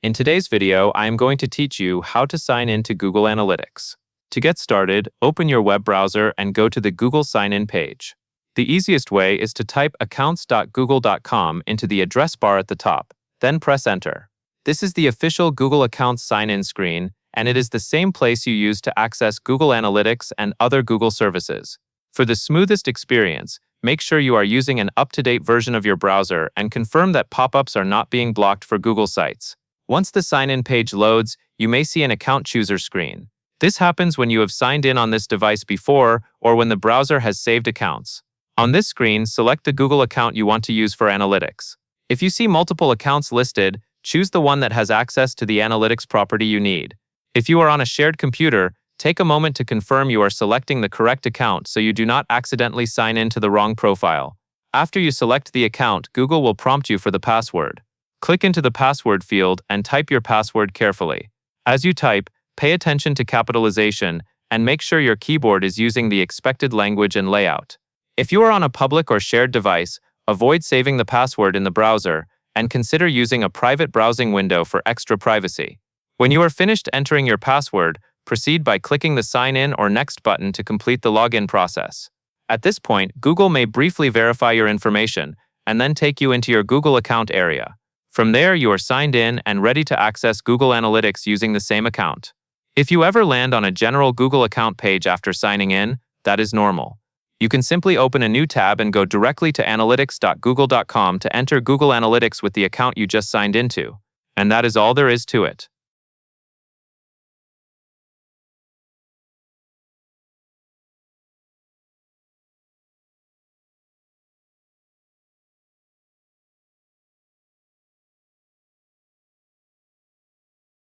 In today's video, I am going to teach you how to sign in to Google Analytics. To get started, open your web browser and go to the Google sign-in page. The easiest way is to type accounts.google.com into the address bar at the top, then press enter. This is the official Google Accounts sign-in screen, and it is the same place you use to access Google Analytics and other Google services. For the smoothest experience, make sure you are using an up-to-date version of your browser and confirm that pop-ups are not being blocked for Google sites. Once the sign-in page loads, you may see an account chooser screen. This happens when you have signed in on this device before or when the browser has saved accounts. On this screen, select the Google account you want to use for analytics. If you see multiple accounts listed, choose the one that has access to the analytics property you need. If you are on a shared computer, take a moment to confirm you are selecting the correct account so you do not accidentally sign in to the wrong profile. After you select the account, Google will prompt you for the password. Click into the password field and type your password carefully. As you type, pay attention to capitalization and make sure your keyboard is using the expected language and layout. If you are on a public or shared device, avoid saving the password in the browser and consider using a private browsing window for extra privacy. When you are finished entering your password, proceed by clicking the Sign In or Next button to complete the login process. At this point, Google may briefly verify your information and then take you into your Google account area. From there, you are signed in and ready to access Google Analytics using the same account. If you ever land on a general Google account page after signing in, that is normal. You can simply open a new tab and go directly to analytics.google.com to enter Google Analytics with the account you just signed into. And that is all there is to it.